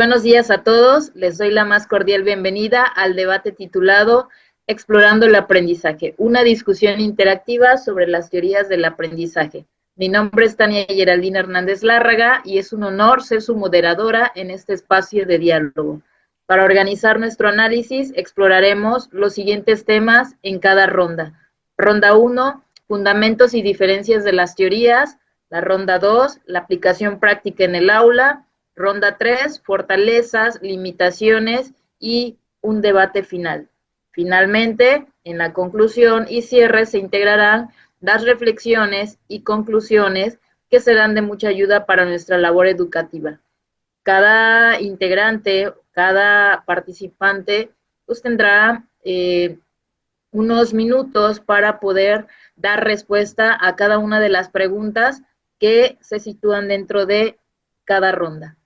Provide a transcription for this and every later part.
Buenos días a todos, les doy la más cordial bienvenida al debate titulado Explorando el aprendizaje, una discusión interactiva sobre las teorías del aprendizaje. Mi nombre es Tania Geraldina Hernández Lárraga y es un honor ser su moderadora en este espacio de diálogo. Para organizar nuestro análisis, exploraremos los siguientes temas en cada ronda. Ronda 1, fundamentos y diferencias de las teorías. La ronda 2, la aplicación práctica en el aula. Ronda 3, fortalezas, limitaciones y un debate final. Finalmente, en la conclusión y cierre se integrarán las reflexiones y conclusiones que serán de mucha ayuda para nuestra labor educativa. Cada integrante, cada participante, pues tendrá unos minutos para poder dar respuesta a cada una de las preguntas que se sitúan dentro de cada ronda.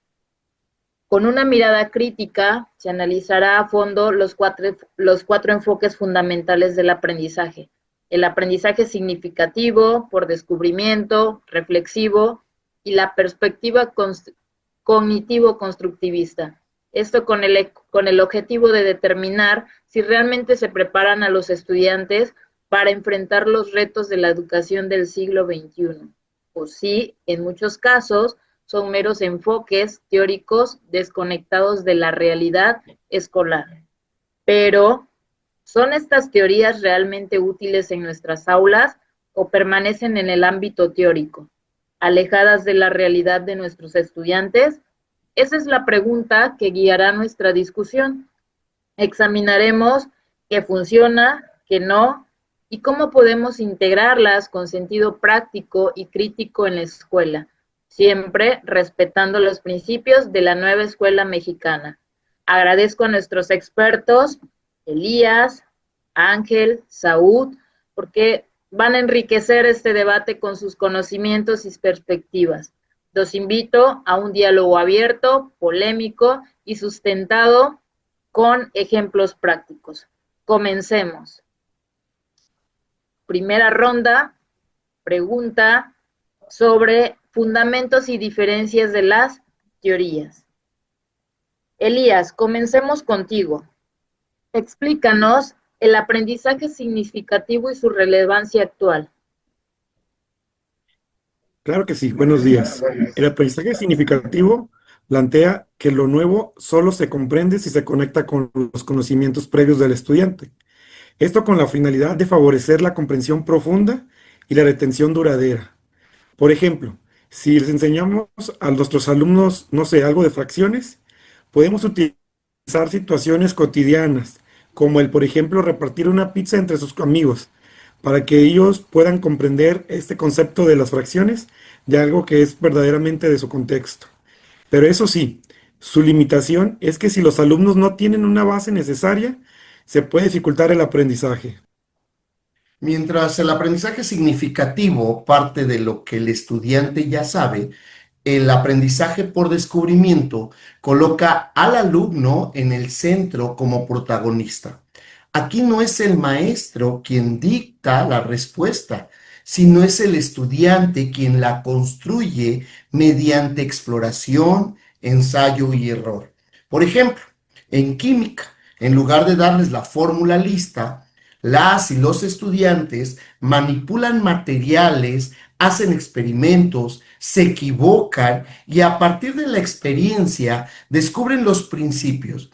Con una mirada crítica, se analizará a fondo los cuatro enfoques fundamentales del aprendizaje. El aprendizaje significativo, por descubrimiento, reflexivo y la perspectiva cognitivo-constructivista. Esto con el objetivo de determinar si realmente se preparan a los estudiantes para enfrentar los retos de la educación del siglo XXI. O si, en muchos casos, son meros enfoques teóricos desconectados de la realidad escolar. Pero, ¿son estas teorías realmente útiles en nuestras aulas o permanecen en el ámbito teórico, alejadas de la realidad de nuestros estudiantes? Esa es la pregunta que guiará nuestra discusión. Examinaremos qué funciona, qué no, y cómo podemos integrarlas con sentido práctico y crítico en la escuela, siempre respetando los principios de la nueva escuela mexicana. Agradezco a nuestros expertos, Elías, Ángel, Saúd, porque van a enriquecer este debate con sus conocimientos y perspectivas. Los invito a un diálogo abierto, polémico y sustentado con ejemplos prácticos. Comencemos. Primera ronda, pregunta sobre fundamentos y diferencias de las teorías. Elías, comencemos contigo. Explícanos el aprendizaje significativo y su relevancia actual. Claro que sí, buenos días. El aprendizaje significativo plantea que lo nuevo solo se comprende si se conecta con los conocimientos previos del estudiante. Esto con la finalidad de favorecer la comprensión profunda y la retención duradera. Por ejemplo, si les enseñamos a nuestros alumnos, no sé, algo de fracciones, podemos utilizar situaciones cotidianas, como el, por ejemplo, repartir una pizza entre sus amigos, para que ellos puedan comprender este concepto de las fracciones de algo que es verdaderamente de su contexto. Pero eso sí, su limitación es que si los alumnos no tienen una base necesaria, se puede dificultar el aprendizaje. Mientras el aprendizaje significativo parte de lo que el estudiante ya sabe, el aprendizaje por descubrimiento coloca al alumno en el centro como protagonista. Aquí no es el maestro quien dicta la respuesta, sino es el estudiante quien la construye mediante exploración, ensayo y error. Por ejemplo, en química, en lugar de darles la fórmula lista, las y los estudiantes manipulan materiales, hacen experimentos, se equivocan y a partir de la experiencia descubren los principios.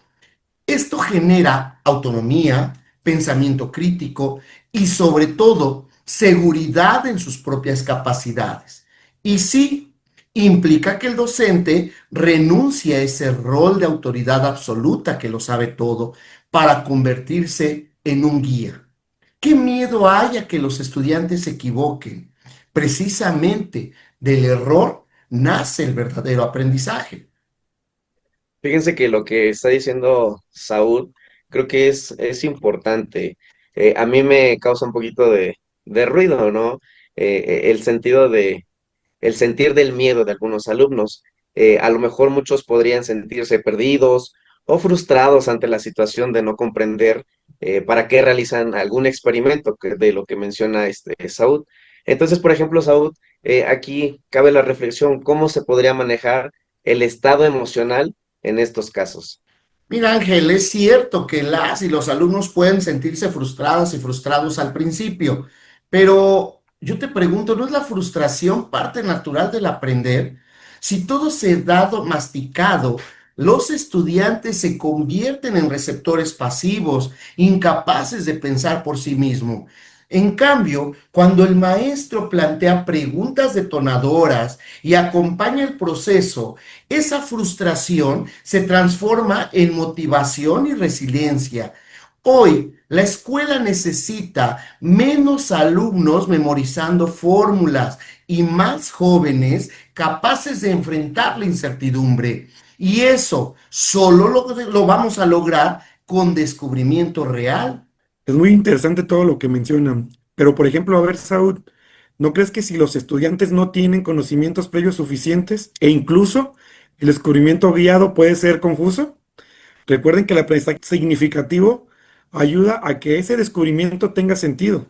Esto genera autonomía, pensamiento crítico y sobre todo seguridad en sus propias capacidades. Y sí, implica que el docente renuncia a ese rol de autoridad absoluta que lo sabe todo para convertirse en un guía. ¿Qué miedo hay a que los estudiantes se equivoquen? Precisamente del error nace el verdadero aprendizaje. Fíjense que lo que está diciendo Saúl creo que es importante. A mí me causa un poquito de ruido, ¿no? El sentido el sentir del miedo de algunos alumnos. A lo mejor muchos podrían sentirse perdidos o frustrados ante la situación de no comprender para qué realizan algún experimento de lo que menciona Saúl. Entonces, por ejemplo, Saúl, aquí cabe la reflexión, ¿cómo se podría manejar el estado emocional en estos casos. Mira, Ángel, es cierto que las y los alumnos pueden sentirse frustradas y frustrados al principio, pero yo te pregunto, ¿no es la frustración parte natural del aprender? Si todo se da masticado, los estudiantes se convierten en receptores pasivos, incapaces de pensar por sí mismos. En cambio, cuando el maestro plantea preguntas detonadoras y acompaña el proceso, esa frustración se transforma en motivación y resiliencia. Hoy, la escuela necesita menos alumnos memorizando fórmulas y más jóvenes capaces de enfrentar la incertidumbre. Y eso solo lo vamos a lograr con descubrimiento real. Es muy interesante todo lo que mencionan, pero por ejemplo, a ver, Saúl, ¿no crees que si los estudiantes no tienen conocimientos previos suficientes e incluso el descubrimiento guiado puede ser confuso? Recuerden que el aprendizaje significativo ayuda a que ese descubrimiento tenga sentido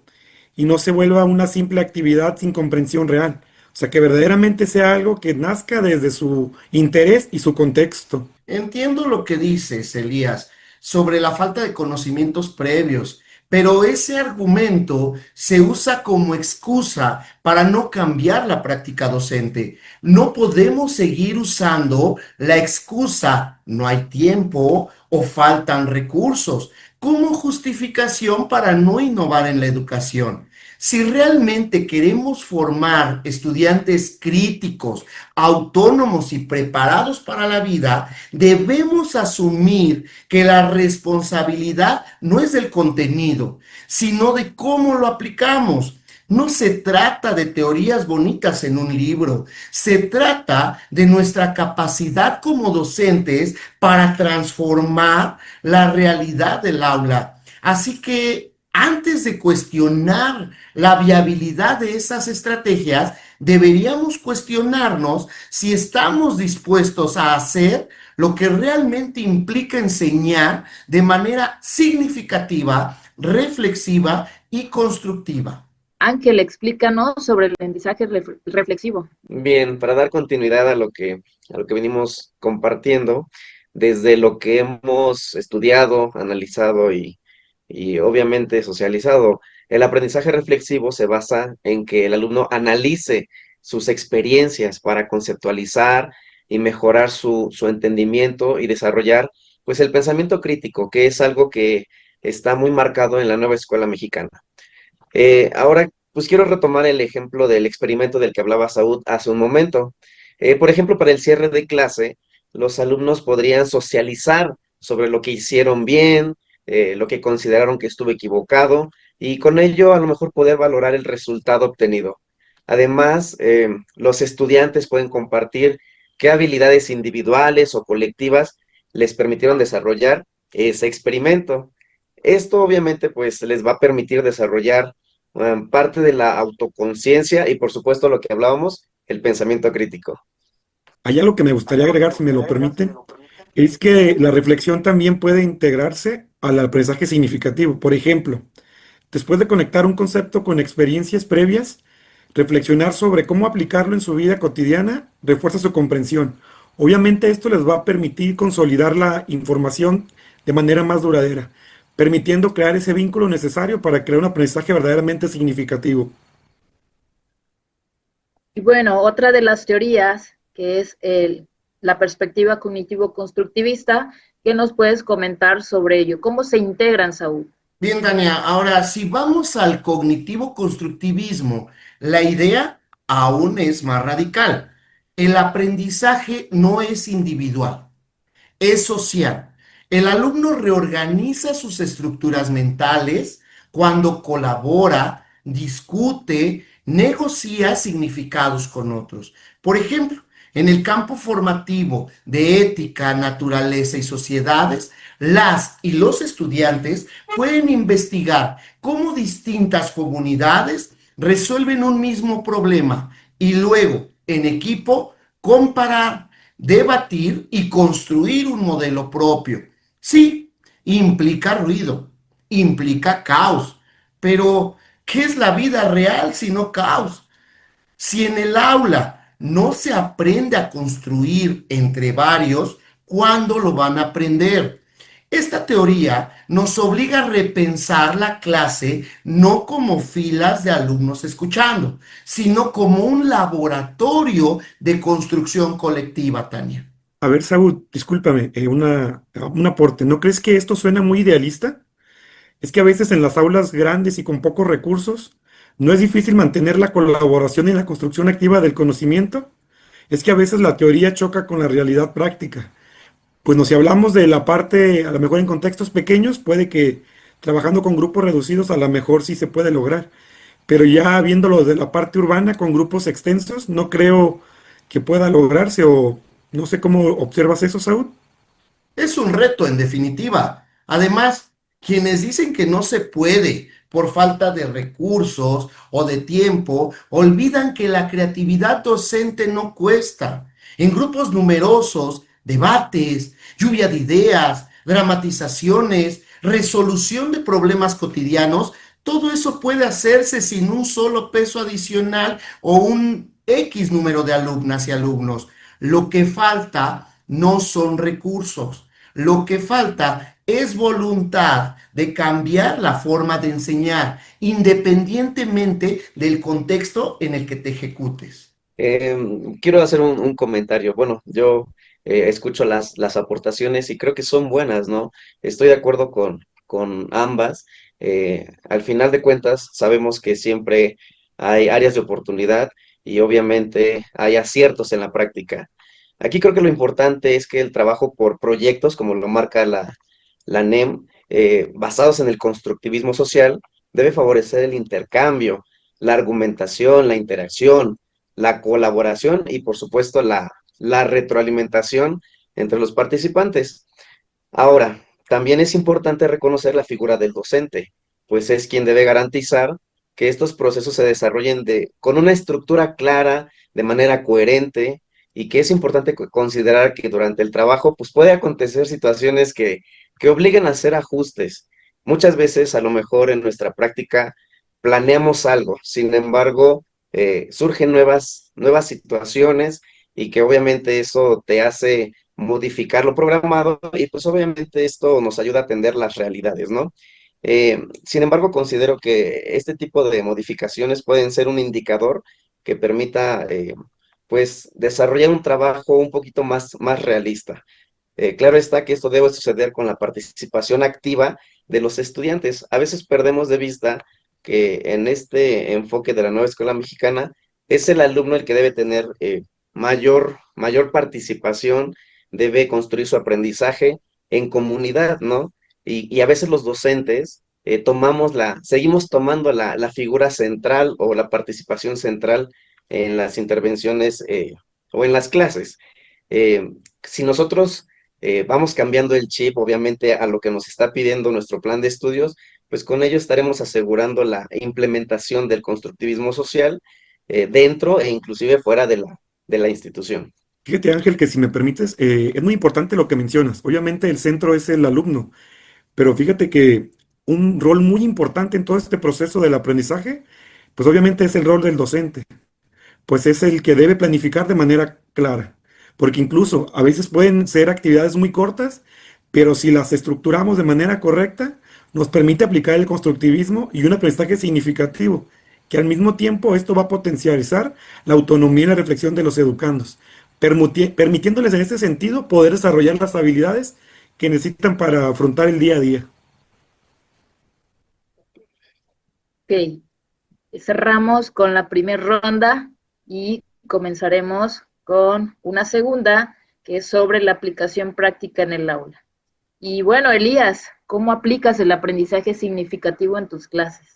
y no se vuelva una simple actividad sin comprensión real. O sea, que verdaderamente sea algo que nazca desde su interés y su contexto. Entiendo lo que dices, Elías, sobre la falta de conocimientos previos, pero ese argumento se usa como excusa para no cambiar la práctica docente. No podemos seguir usando la excusa no hay tiempo o faltan recursos como justificación para no innovar en la educación. Si realmente queremos formar estudiantes críticos, autónomos y preparados para la vida, debemos asumir que la responsabilidad no es del contenido, sino de cómo lo aplicamos. No se trata de teorías bonitas en un libro, se trata de nuestra capacidad como docentes para transformar la realidad del aula. Así que antes de cuestionar la viabilidad de esas estrategias, deberíamos cuestionarnos si estamos dispuestos a hacer lo que realmente implica enseñar de manera significativa, reflexiva y constructiva. Ángel, explícanos sobre el aprendizaje reflexivo. Bien, para dar continuidad a lo que venimos compartiendo, desde lo que hemos estudiado, analizado y obviamente socializado, el aprendizaje reflexivo se basa en que el alumno analice sus experiencias para conceptualizar y mejorar su entendimiento y desarrollar pues el pensamiento crítico, que es algo que está muy marcado en la nueva escuela mexicana. Ahora, pues quiero retomar el ejemplo del experimento del que hablaba Saúd hace un momento. Por ejemplo, para el cierre de clase, los alumnos podrían socializar sobre lo que hicieron bien, lo que consideraron que estuvo equivocado, y con ello a lo mejor poder valorar el resultado obtenido. Además, los estudiantes pueden compartir qué habilidades individuales o colectivas les permitieron desarrollar ese experimento. Esto obviamente pues les va a permitir desarrollar parte de la autoconciencia y por supuesto lo que hablábamos, el pensamiento crítico. Hay algo que me gustaría agregar, si me lo permiten, es que la reflexión también puede integrarse al aprendizaje significativo. Por ejemplo, después de conectar un concepto con experiencias previas, reflexionar sobre cómo aplicarlo en su vida cotidiana refuerza su comprensión. Obviamente esto les va a permitir consolidar la información de manera más duradera, permitiendo crear ese vínculo necesario para crear un aprendizaje verdaderamente significativo. Y bueno, otra de las teorías, que es la perspectiva cognitivo-constructivista, ¿qué nos puedes comentar sobre ello? ¿Cómo se integran, Saúl? Bien, Tania, ahora si vamos al cognitivo constructivismo, la idea aún es más radical. El aprendizaje no es individual, es social. El alumno reorganiza sus estructuras mentales cuando colabora, discute, negocia significados con otros. Por ejemplo, en el campo formativo de ética, naturaleza y sociedades, las y los estudiantes pueden investigar cómo distintas comunidades resuelven un mismo problema y luego, en equipo, comparar, debatir y construir un modelo propio. Sí, implica ruido, implica caos, pero ¿qué es la vida real sino caos? Si en el aula no se aprende a construir entre varios, cuándo lo van a aprender. Esta teoría nos obliga a repensar la clase no como filas de alumnos escuchando, sino como un laboratorio de construcción colectiva, Tania. A ver, Saúl, discúlpame, un aporte. ¿No crees que esto suena muy idealista? Es que a veces en las aulas grandes y con pocos recursos, no es difícil mantener la colaboración y la construcción activa del conocimiento. Es que a veces la teoría choca con la realidad práctica. Pues no, si hablamos de la parte, a lo mejor en contextos pequeños, puede que trabajando con grupos reducidos a lo mejor sí se puede lograr. Pero ya viéndolo de la parte urbana con grupos extensos, no creo que pueda lograrse o no sé cómo observas eso, Saúl. Es un reto, en definitiva. Además, quienes dicen que no se puede por falta de recursos o de tiempo, olvidan que la creatividad docente no cuesta. En grupos numerosos, debates, lluvia de ideas, dramatizaciones, resolución de problemas cotidianos, todo eso puede hacerse sin un solo peso adicional o un X número de alumnas y alumnos. Lo que falta no son recursos. Lo que falta es voluntad de cambiar la forma de enseñar, independientemente del contexto en el que te ejecutes. Quiero hacer un comentario. Bueno, yo escucho las aportaciones y creo que son buenas, ¿no? Estoy de acuerdo con ambas. Al final de cuentas, sabemos que siempre hay áreas de oportunidad y obviamente hay aciertos en la práctica. Aquí creo que lo importante es que el trabajo por proyectos, como lo marca la NEM, basados en el constructivismo social, debe favorecer el intercambio, la argumentación, la interacción, la colaboración y, por supuesto, la retroalimentación entre los participantes. Ahora, también es importante reconocer la figura del docente, pues es quien debe garantizar que estos procesos se desarrollen con una estructura clara, de manera coherente, y que es importante considerar que durante el trabajo pues puede acontecer situaciones que obliguen a hacer ajustes. Muchas veces, a lo mejor en nuestra práctica, planeamos algo, sin embargo, surgen nuevas situaciones y que obviamente eso te hace modificar lo programado y pues obviamente esto nos ayuda a atender las realidades, ¿no? Sin embargo, considero que este tipo de modificaciones pueden ser un indicador que permita pues desarrollar un trabajo un poquito más realista. Claro está que esto debe suceder con la participación activa de los estudiantes. A veces perdemos de vista que en este enfoque de la nueva escuela mexicana es el alumno el que debe tener mayor participación, debe construir su aprendizaje en comunidad, ¿no? Y a veces los docentes seguimos tomando la figura central o la participación central en las intervenciones o en las clases. Si nosotros vamos cambiando el chip, obviamente, a lo que nos está pidiendo nuestro plan de estudios, pues con ello estaremos asegurando la implementación del constructivismo social dentro e inclusive fuera de la institución. Fíjate, Ángel, que si me permites, es muy importante lo que mencionas. Obviamente el centro es el alumno, pero fíjate que un rol muy importante en todo este proceso del aprendizaje, pues obviamente es el rol del docente, pues es el que debe planificar de manera clara, porque incluso a veces pueden ser actividades muy cortas, pero si las estructuramos de manera correcta, nos permite aplicar el constructivismo y un aprendizaje significativo, que al mismo tiempo esto va a potencializar la autonomía y la reflexión de los educandos, permitiéndoles en este sentido poder desarrollar las habilidades que necesitan para afrontar el día a día. Ok, cerramos con la primera ronda y comenzaremos con una segunda que es sobre la aplicación práctica en el aula. Y bueno, Elías, ¿cómo aplicas el aprendizaje significativo en tus clases?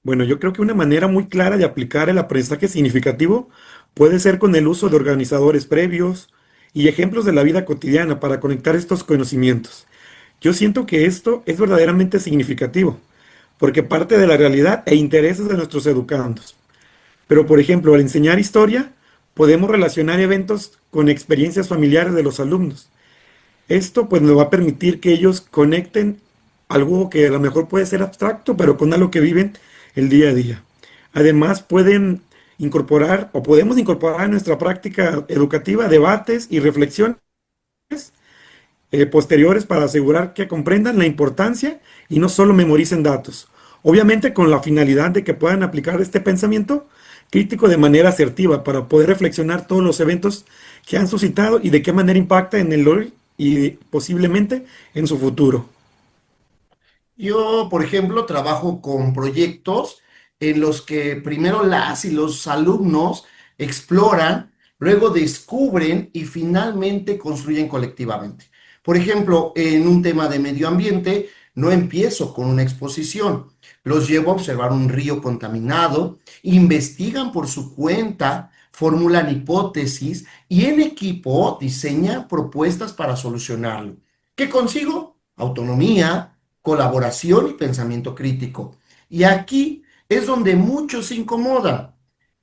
Bueno, yo creo que una manera muy clara de aplicar el aprendizaje significativo puede ser con el uso de organizadores previos y ejemplos de la vida cotidiana para conectar estos conocimientos. Yo siento que esto es verdaderamente significativo, porque parte de la realidad e intereses de nuestros educandos. Pero, por ejemplo, al enseñar historia, podemos relacionar eventos con experiencias familiares de los alumnos. Esto pues nos va a permitir que ellos conecten algo que a lo mejor puede ser abstracto, pero con algo que viven el día a día. Además, pueden incorporar o podemos incorporar en nuestra práctica educativa debates y reflexiones posteriores para asegurar que comprendan la importancia y no solo memoricen datos. Obviamente con la finalidad de que puedan aplicar este pensamiento crítico de manera asertiva para poder reflexionar todos los eventos que han suscitado y de qué manera impacta en el hoy y posiblemente en su futuro. Yo, por ejemplo, trabajo con proyectos en los que primero las y los alumnos exploran, luego descubren y finalmente construyen colectivamente. Por ejemplo, en un tema de medio ambiente, no empiezo con una exposición. Los llevo a observar un río contaminado, investigan por su cuenta, formulan hipótesis y en equipo diseñan propuestas para solucionarlo. ¿Qué consigo? Autonomía, colaboración y pensamiento crítico. Y aquí es donde muchos se incomodan.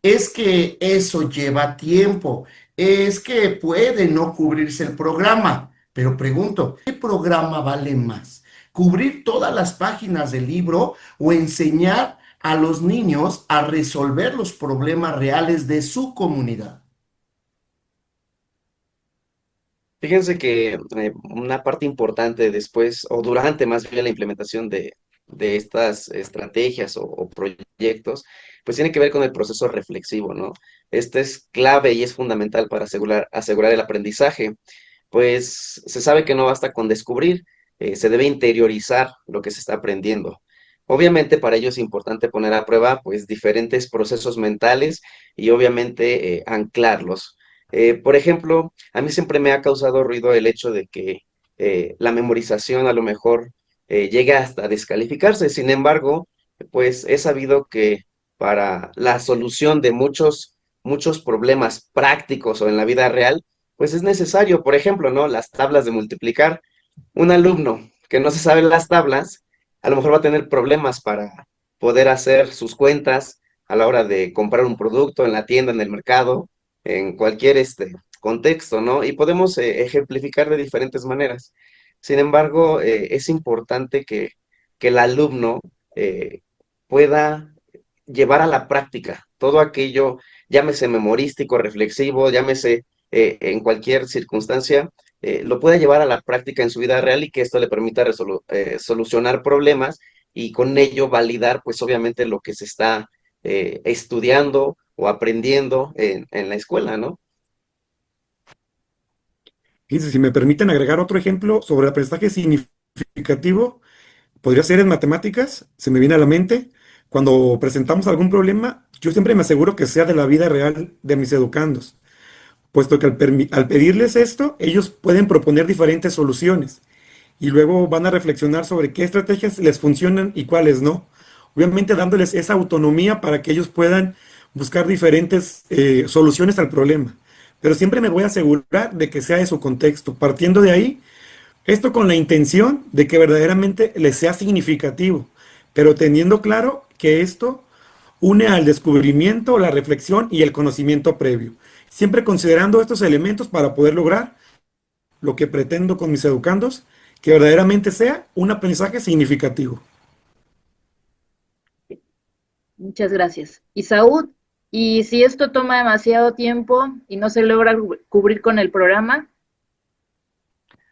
Es que eso lleva tiempo, es que puede no cubrirse el programa. Pero pregunto, ¿qué programa vale más? ¿Cubrir todas las páginas del libro o enseñar a los niños a resolver los problemas reales de su comunidad? Fíjense que una parte importante después, o durante más bien la implementación de estas estrategias o proyectos, pues tiene que ver con el proceso reflexivo, ¿no? Este es clave y es fundamental para asegurar el aprendizaje, pues se sabe que no basta con descubrir, se debe interiorizar lo que se está aprendiendo. Obviamente para ello es importante poner a prueba pues diferentes procesos mentales y obviamente anclarlos. Por ejemplo, a mí siempre me ha causado ruido el hecho de que la memorización a lo mejor llegue hasta descalificarse. Sin embargo, pues he sabido que para la solución de muchos problemas prácticos o en la vida real, pues es necesario, por ejemplo, ¿no? Las tablas de multiplicar. Un alumno que no se sabe las tablas, a lo mejor va a tener problemas para poder hacer sus cuentas a la hora de comprar un producto en la tienda, en el mercado, en cualquier contexto, ¿no? Y podemos ejemplificar de diferentes maneras. Sin embargo, es importante que el alumno eh, pueda llevar a la práctica todo aquello, llámese memorístico, reflexivo, llámese en cualquier circunstancia, lo pueda llevar a la práctica en su vida real y que esto le permita solucionar problemas y con ello validar, pues obviamente, lo que se está estudiando o aprendiendo en la escuela, ¿no? Y si me permiten agregar otro ejemplo sobre aprendizaje significativo, podría ser en matemáticas, se me viene a la mente, cuando presentamos algún problema, yo siempre me aseguro que sea de la vida real de mis educandos, puesto que al pedirles esto, ellos pueden proponer diferentes soluciones y luego van a reflexionar sobre qué estrategias les funcionan y cuáles no. Obviamente dándoles esa autonomía para que ellos puedan buscar diferentes soluciones al problema. Pero siempre me voy a asegurar de que sea de su contexto. Partiendo de ahí, esto con la intención de que verdaderamente les sea significativo, pero teniendo claro que esto une al descubrimiento, la reflexión y el conocimiento previo. Siempre considerando estos elementos para poder lograr lo que pretendo con mis educandos, que verdaderamente sea un aprendizaje significativo. Muchas gracias. Y Saúd, ¿y si esto toma demasiado tiempo y no se logra cubrir con el programa?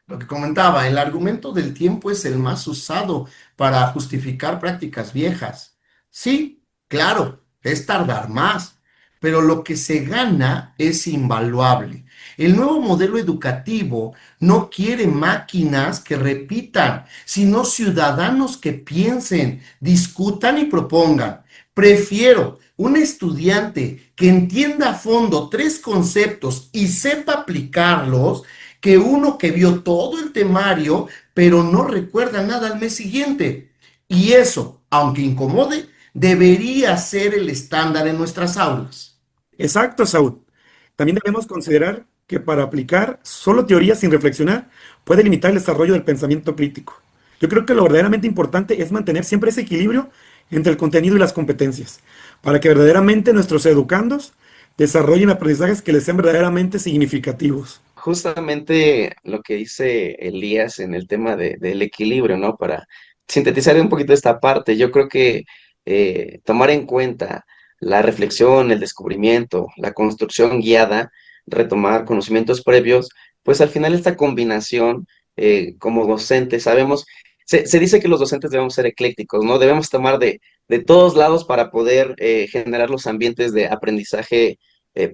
Lo que comentaba, el argumento del tiempo es el más usado para justificar prácticas viejas. Sí, claro, es tardar más, pero lo que se gana es invaluable. El nuevo modelo educativo no quiere máquinas que repitan, sino ciudadanos que piensen, discutan y propongan. Prefiero un estudiante que entienda a fondo tres conceptos y sepa aplicarlos que uno que vio todo el temario, pero no recuerda nada al mes siguiente. Y eso, aunque incomode, debería ser el estándar en nuestras aulas. Exacto, Saúl. También debemos considerar que para aplicar solo teoría sin reflexionar puede limitar el desarrollo del pensamiento crítico. Yo creo que lo verdaderamente importante es mantener siempre ese equilibrio entre el contenido y las competencias, para que verdaderamente nuestros educandos desarrollen aprendizajes que les sean verdaderamente significativos. Justamente lo que dice Elías en el tema del equilibrio, ¿no? Para sintetizar un poquito esta parte, yo creo que tomar en cuenta la reflexión, el descubrimiento, la construcción guiada, retomar conocimientos previos, pues al final esta combinación, como docentes, sabemos, se dice que los docentes debemos ser eclécticos, ¿no? Debemos tomar de todos lados para poder generar los ambientes de aprendizaje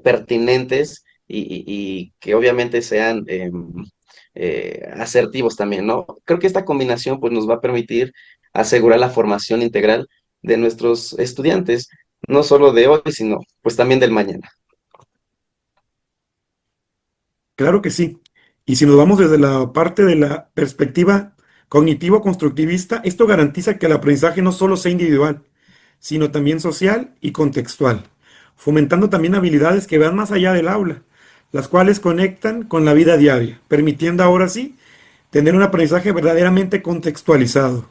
pertinentes y que obviamente sean asertivos también, ¿no? Creo que esta combinación pues nos va a permitir asegurar la formación integral de nuestros estudiantes, no solo de hoy, sino pues también del mañana. Claro que sí. Y si nos vamos desde la parte de la perspectiva cognitivo-constructivista, esto garantiza que el aprendizaje no solo sea individual, sino también social y contextual, fomentando también habilidades que van más allá del aula, las cuales conectan con la vida diaria, permitiendo ahora sí tener un aprendizaje verdaderamente contextualizado.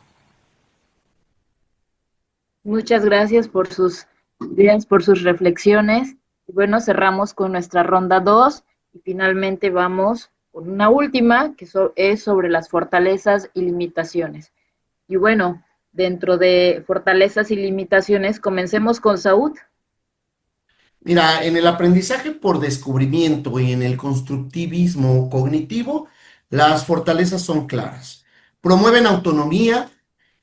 Muchas gracias por sus ideas, por sus reflexiones. Y bueno, cerramos con nuestra ronda 2 y finalmente vamos con una última que es sobre las fortalezas y limitaciones. Y bueno, dentro de fortalezas y limitaciones, comencemos con Saúd. Mira, en el aprendizaje por descubrimiento y en el constructivismo cognitivo, las fortalezas son claras. Promueven autonomía,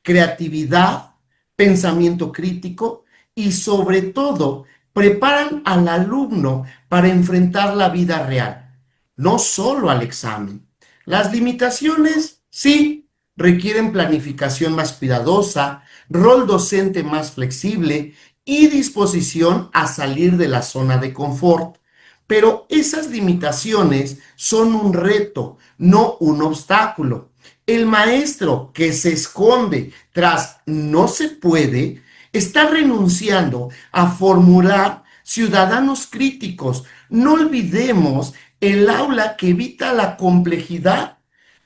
creatividad, pensamiento crítico y sobre todo preparan al alumno para enfrentar la vida real, no solo al examen. Las limitaciones, sí, requieren planificación más cuidadosa, rol docente más flexible y disposición a salir de la zona de confort. Pero esas limitaciones son un reto, no un obstáculo. El maestro que se esconde tras no se puede está renunciando a formular ciudadanos críticos. No olvidemos el aula que evita la complejidad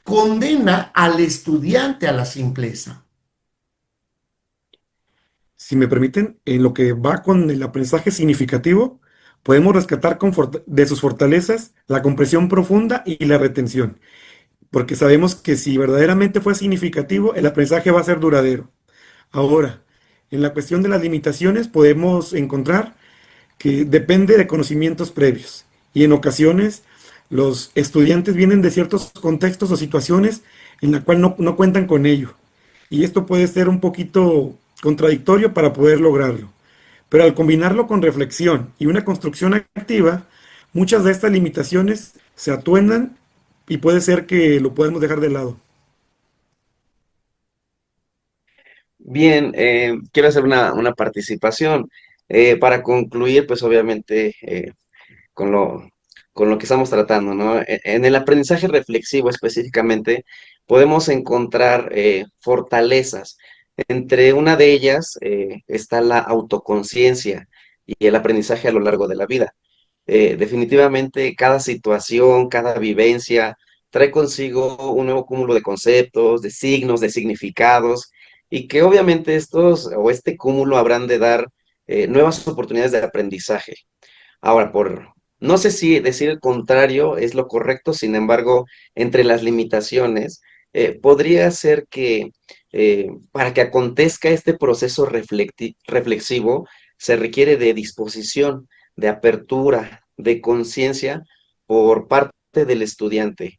condena al estudiante a la simpleza. Si me permiten, en lo que va con el aprendizaje significativo, podemos rescatar de sus fortalezas la comprensión profunda y la retención, porque sabemos que si verdaderamente fue significativo, el aprendizaje va a ser duradero. Ahora, en la cuestión de las limitaciones, podemos encontrar que depende de conocimientos previos y en ocasiones los estudiantes vienen de ciertos contextos o situaciones en la cual no cuentan con ello. Y esto puede ser un poquito contradictorio para poder lograrlo. Pero al combinarlo con reflexión y una construcción activa, muchas de estas limitaciones se atuendan y puede ser que lo podemos dejar de lado. Bien, quiero hacer una participación. Para concluir, pues obviamente con con lo que estamos tratando, ¿no? En el aprendizaje reflexivo específicamente, podemos encontrar fortalezas. Entre una de ellas está la autoconciencia y el aprendizaje a lo largo de la vida. Definitivamente, cada situación, cada vivencia trae consigo un nuevo cúmulo de conceptos, de signos, de significados, y que obviamente estos o este cúmulo habrán de dar nuevas oportunidades de aprendizaje. Ahora, no sé si decir el contrario es lo correcto, sin embargo, entre las limitaciones, podría ser que para que acontezca este proceso reflexivo, se requiere de disposición, de apertura, de conciencia por parte del estudiante.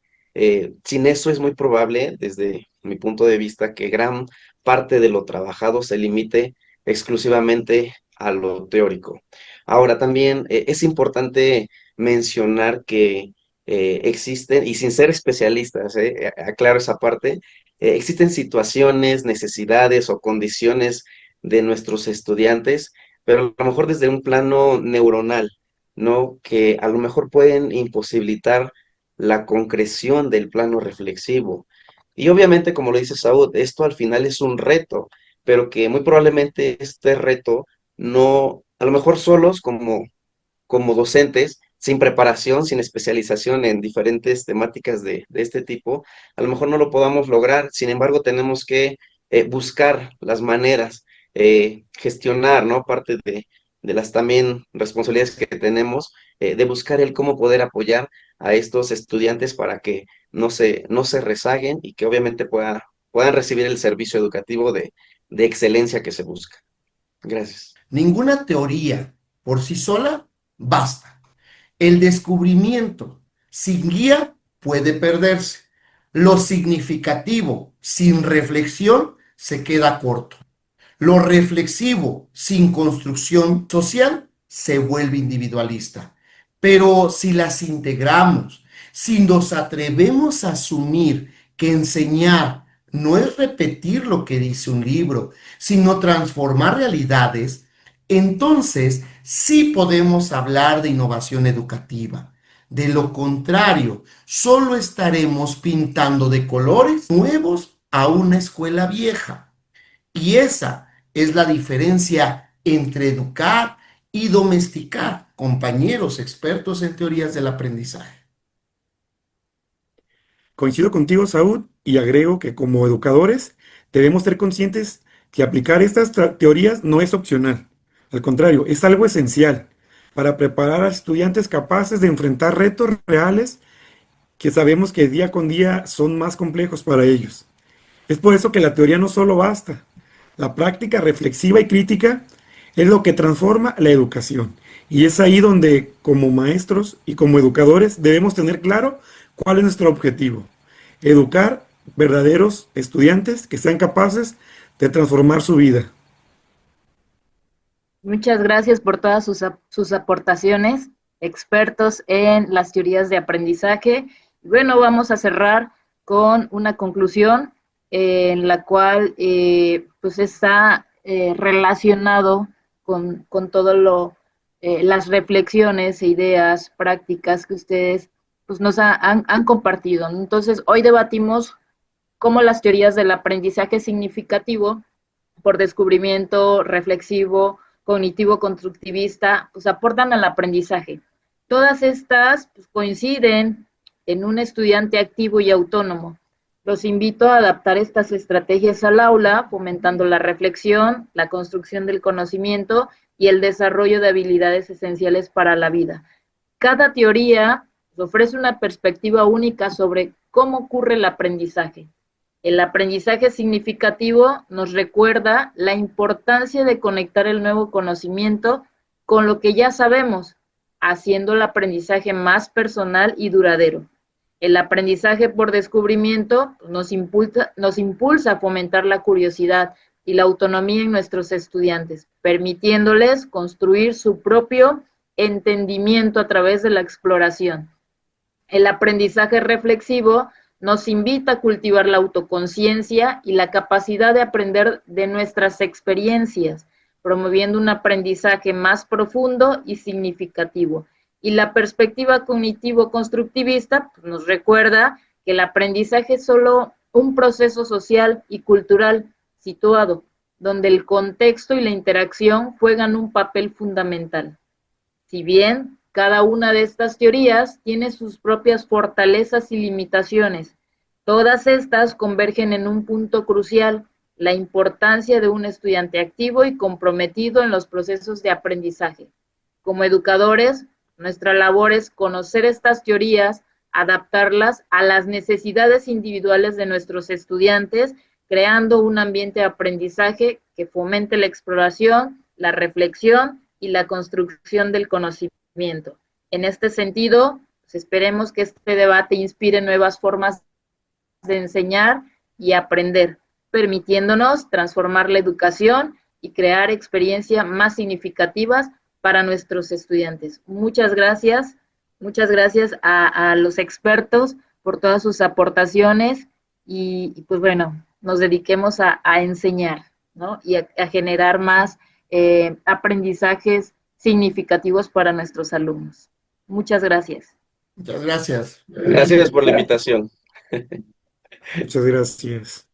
Sin eso es muy probable, desde mi punto de vista, que gran parte de lo trabajado se limite exclusivamente a lo teórico. Ahora también es importante mencionar que existen, y sin ser especialistas, aclaro esa parte, existen situaciones, necesidades o condiciones de nuestros estudiantes, pero a lo mejor desde un plano neuronal, ¿no? Que a lo mejor pueden imposibilitar la concreción del plano reflexivo. Y obviamente, como lo dice Saúl, esto al final es un reto, pero que muy probablemente este reto no, a lo mejor solos como docentes, sin preparación, sin especialización en diferentes temáticas de este tipo, a lo mejor no lo podamos lograr. Sin embargo, tenemos que buscar las maneras, gestionar, ¿no? Parte de las también responsabilidades que tenemos, de buscar el cómo poder apoyar a estos estudiantes para que no se rezaguen y que obviamente puedan recibir el servicio educativo de excelencia que se busca. Gracias. Ninguna teoría por sí sola basta. El descubrimiento sin guía puede perderse. Lo significativo sin reflexión se queda corto. Lo reflexivo sin construcción social se vuelve individualista. Pero si las integramos, si nos atrevemos a asumir que enseñar no es repetir lo que dice un libro, sino transformar realidades, entonces sí podemos hablar de innovación educativa. De lo contrario, solo estaremos pintando de colores nuevos a una escuela vieja. Y esa es la diferencia entre educar y domesticar, compañeros expertos en teorías del aprendizaje. Coincido contigo, Saúl, y agrego que como educadores debemos ser conscientes que aplicar estas teorías no es opcional. Al contrario, es algo esencial para preparar a estudiantes capaces de enfrentar retos reales que sabemos que día con día son más complejos para ellos. Es por eso que la teoría no solo basta. La práctica reflexiva y crítica es lo que transforma la educación. Y es ahí donde, como maestros y como educadores, debemos tener claro cuál es nuestro objetivo. Educar verdaderos estudiantes que sean capaces de transformar su vida. Muchas gracias por todas sus aportaciones, expertos en las teorías de aprendizaje. Bueno, vamos a cerrar con una conclusión en la cual pues está relacionado con todo las reflexiones e ideas prácticas que ustedes pues, nos han compartido. Entonces, hoy debatimos cómo las teorías del aprendizaje significativo por descubrimiento reflexivo, cognitivo constructivista, pues aportan al aprendizaje. Todas estas pues, coinciden en un estudiante activo y autónomo. Los invito a adaptar estas estrategias al aula, fomentando la reflexión, la construcción del conocimiento y el desarrollo de habilidades esenciales para la vida. Cada teoría ofrece una perspectiva única sobre cómo ocurre el aprendizaje. El aprendizaje significativo nos recuerda la importancia de conectar el nuevo conocimiento con lo que ya sabemos, haciendo el aprendizaje más personal y duradero. El aprendizaje por descubrimiento nos impulsa a fomentar la curiosidad y la autonomía en nuestros estudiantes, permitiéndoles construir su propio entendimiento a través de la exploración. El aprendizaje reflexivo nos invita a cultivar la autoconciencia y la capacidad de aprender de nuestras experiencias, promoviendo un aprendizaje más profundo y significativo. Y la perspectiva cognitivo-constructivista pues, nos recuerda que el aprendizaje es solo un proceso social y cultural situado, donde el contexto y la interacción juegan un papel fundamental. Si bien cada una de estas teorías tiene sus propias fortalezas y limitaciones, todas estas convergen en un punto crucial, la importancia de un estudiante activo y comprometido en los procesos de aprendizaje. Como educadores, nuestra labor es conocer estas teorías, adaptarlas a las necesidades individuales de nuestros estudiantes, creando un ambiente de aprendizaje que fomente la exploración, la reflexión y la construcción del conocimiento. En este sentido, pues esperemos que este debate inspire nuevas formas de enseñar y aprender, permitiéndonos transformar la educación y crear experiencias más significativas para nuestros estudiantes. Muchas gracias a los expertos por todas sus aportaciones y pues bueno, nos dediquemos a enseñar, ¿no? Y a generar más aprendizajes significativos para nuestros alumnos. Muchas gracias. Muchas gracias. Gracias por la invitación. Muchas gracias.